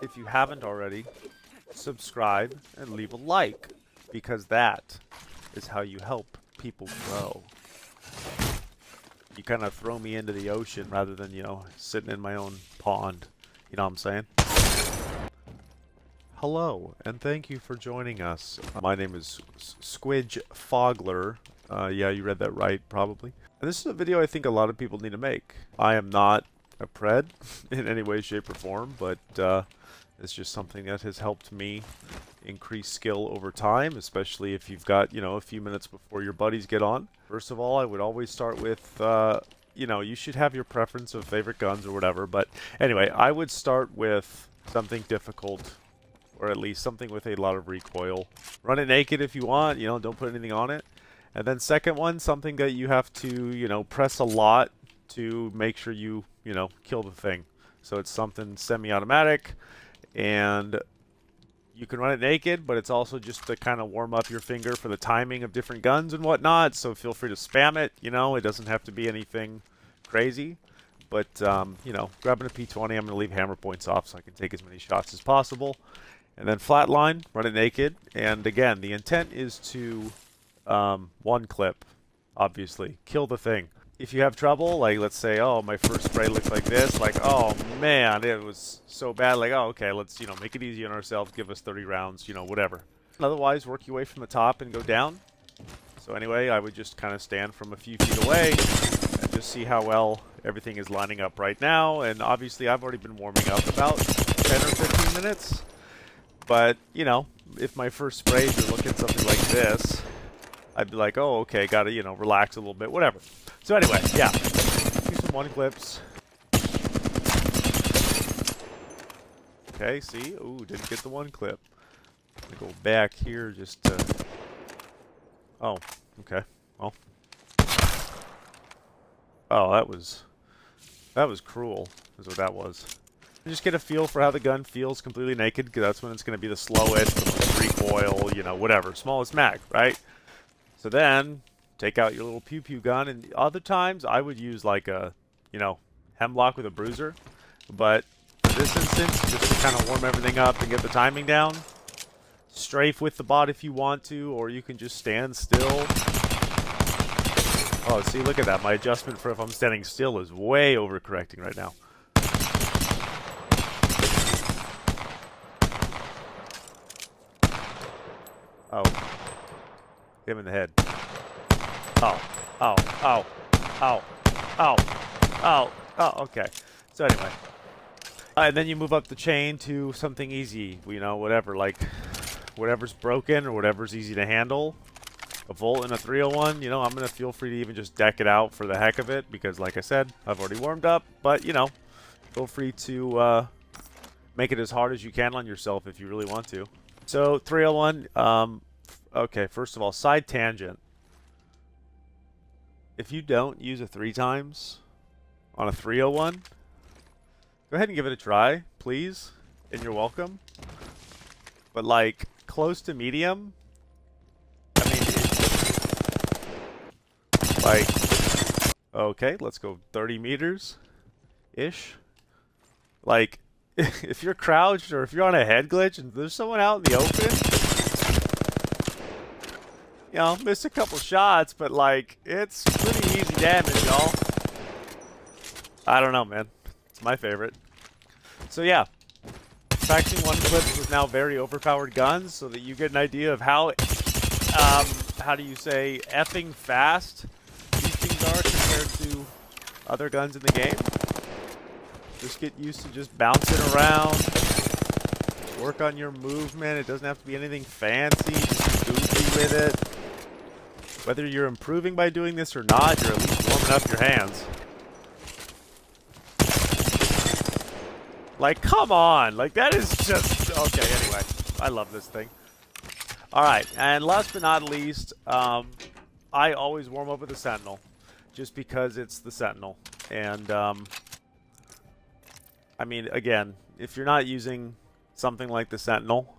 if you haven't already, subscribe and leave a like, because that is how you help people grow. You kind of throw me into the ocean rather than, sitting in my own pond. You know what I'm saying? Hello, and thank you for joining us. My name is Squidge Fogler. Yeah, you read that right, probably. And this is a video I think a lot of people need to make. I am not a pred in any way, shape, or form, but it's just something that has helped me increase skill over time, especially if you've got, a few minutes before your buddies get on. First of all, I would always start with, you should have your preference of favorite guns or whatever, but anyway, I would start with something difficult, or at least something with a lot of recoil. Run it naked if you want, don't put anything on it. And then second one, something that you have to, press a lot to make sure you, kill the thing. So it's something semi-automatic, and you can run it naked, but it's also just to kind of warm up your finger for the timing of different guns and whatnot, so feel free to spam it, it doesn't have to be anything crazy. But, grabbing a P20, I'm going to leave hammer points off so I can take as many shots as possible. And then flatline, run it naked, and again, the intent is to, one clip, obviously, kill the thing. If you have trouble, like let's say, oh, my first spray looked like this, like, oh man, it was so bad, like, oh, okay, let's, make it easy on ourselves, give us 30 rounds, whatever. Otherwise, work your way from the top and go down. So anyway, I would just kind of stand from a few feet away and just see how well everything is lining up right now. And obviously, I've already been warming up about 10 or 15 minutes. But, if my first sprays are looking something like this, I'd be like, oh, okay, gotta, relax a little bit, whatever. So anyway, yeah, do some one clips. Okay, see? Ooh, didn't get the one clip. I'm gonna go back here just to... Oh, okay. Well. Oh, that was cruel, is what that was. Just get a feel for how the gun feels completely naked, because that's when it's going to be the slowest, the most recoil, whatever. Smallest mag, right? So then, take out your little pew-pew gun, and other times I would use like a, hemlock with a bruiser. But for this instance, just to kind of warm everything up and get the timing down, strafe with the bot if you want to, or you can just stand still. Oh, see, look at that. My adjustment for if I'm standing still is way overcorrecting right now. Oh. Hit him in the head. Oh. Oh. Oh. Oh. Oh. Oh. Oh, okay. So anyway. And then you move up the chain to something easy. Whatever. Like, whatever's broken or whatever's easy to handle. A Volt and a 301, I'm going to feel free to even just deck it out for the heck of it. Because, like I said, I've already warmed up. But, feel free to make it as hard as you can on yourself if you really want to. So, 301, okay, first of all, side tangent. If you don't use a 3 times on a 301, go ahead and give it a try, please, and you're welcome. But, like, close to medium, I mean, okay, let's go 30 meters-ish. Like, if you're crouched or if you're on a head glitch and there's someone out in the open, miss a couple shots, but like, it's pretty easy damage, y'all. I don't know, man. It's my favorite. So yeah, practicing one clips with now very overpowered guns so that you get an idea of how do you say, effing fast these things are compared to other guns in the game. Just get used to just bouncing around. Work on your movement. It doesn't have to be anything fancy. Just be goofy with it. Whether you're improving by doing this or not, you're at least warming up your hands. Like, come on. Like, that is just... Okay, anyway. I love this thing. Alright, and last but not least, I always warm up with the Sentinel. Just because it's the Sentinel. And, I mean, again, if you're not using something like the Sentinel,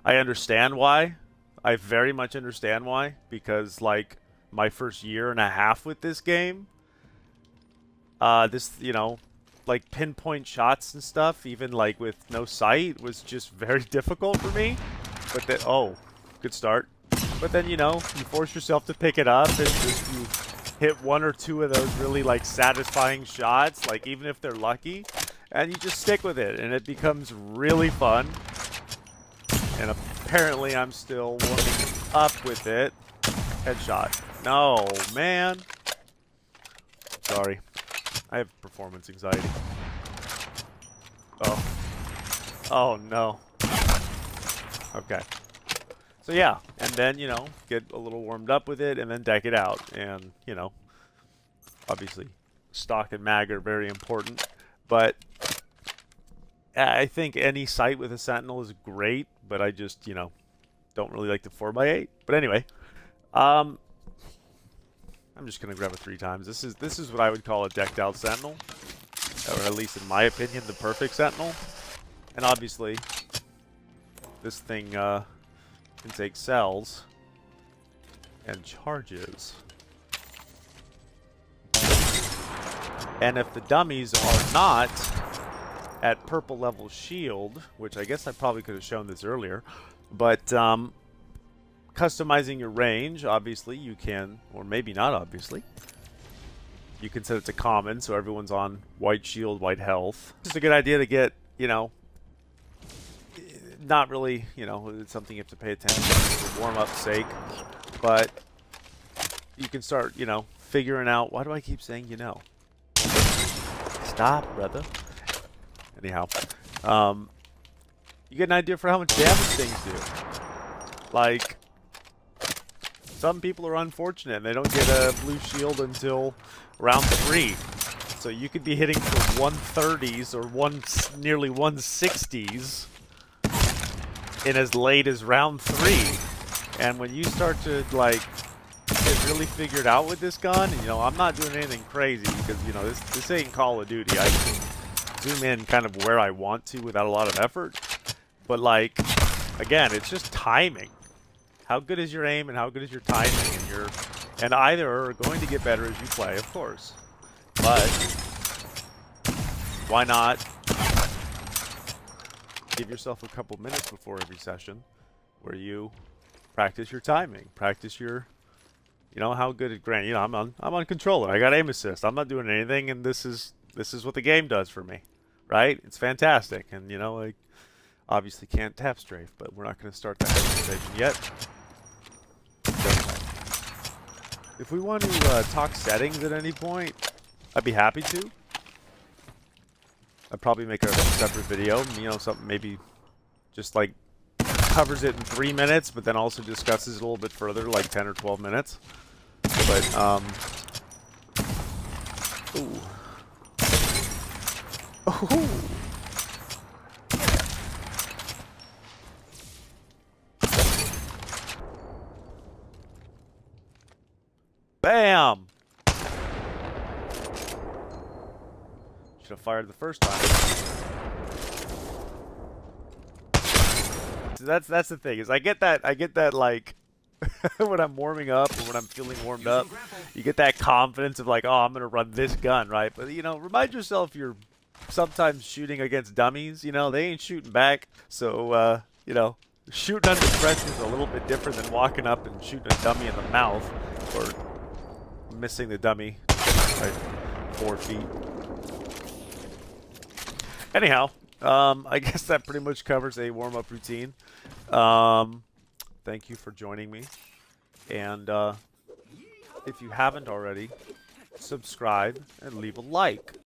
I understand why. I very much understand why. Because, like, my first year and a half with this game, like pinpoint shots and stuff, even like with no sight, was just very difficult for me. But then, oh, good start. But then, you know, you force yourself to pick it up, and just you hit one or two of those really like satisfying shots, like even if they're lucky, and you just stick with it, and it becomes really fun. And apparently I'm still warming up with it. Headshot. No, man. Sorry. I have performance anxiety. Oh. Oh, no. Okay. So, yeah. And then, you know, get a little warmed up with it and then deck it out. And, you know, obviously, stock and mag are very important. But I think any sight with a Sentinel is great. But I just, you know, don't really like the 4x8. But anyway. I'm just gonna grab it 3 times. This is what I would call a decked out Sentinel, or at least in my opinion, the perfect Sentinel. And obviously, this thing can take cells and charges. And if the dummies are not at purple level shield, which I guess I probably could have shown this earlier, but customizing your range, obviously you can, or maybe not obviously, you can set it to common so everyone's on white shield, white health. It's a good idea to get, you know, not really, you know, it's something you have to pay attention to for warm-up sake, but you can start, you know, figuring out, why do I keep saying you know? Stop, brother. Anyhow, you get an idea for how much damage things do. Like, some people are unfortunate and they don't get a blue shield until round 3. So you could be hitting for 130s or nearly 160s in as late as round 3. And when you start to like get really figured out with this gun, and, you know, I'm not doing anything crazy because, you know, this ain't Call of Duty. I can zoom in kind of where I want to without a lot of effort. But like, again, it's just timing. How good is your aim and how good is your timing? And either are going to get better as you play, of course. But why not give yourself a couple minutes before every session where you practice your timing, practice your, you know, how good at Grant. You know, I'm on controller. I got aim assist. I'm not doing anything, and this is what the game does for me, right? It's fantastic, and you know, like, obviously can't tap strafe, but we're not going to start that conversation yet. If we want to talk settings at any point, I'd be happy to. I'd probably make a separate video, you know, something maybe just like covers it in 3 minutes, but then also discusses it a little bit further, like 10 or 12 minutes. But, ooh. Ooh. Bam! Should have fired the first time. So that's the thing, is I get that like when I'm warming up or when I'm feeling warmed up, you get that confidence of like, oh, I'm gonna run this gun, right? But you know, remind yourself you're sometimes shooting against dummies, you know, they ain't shooting back. So you know, shooting under pressure is a little bit different than walking up and shooting a dummy in the mouth or missing the dummy by 4 feet. Anyhow, I guess that pretty much covers a warm-up routine. Thank you for joining me. And if you haven't already, subscribe and leave a like.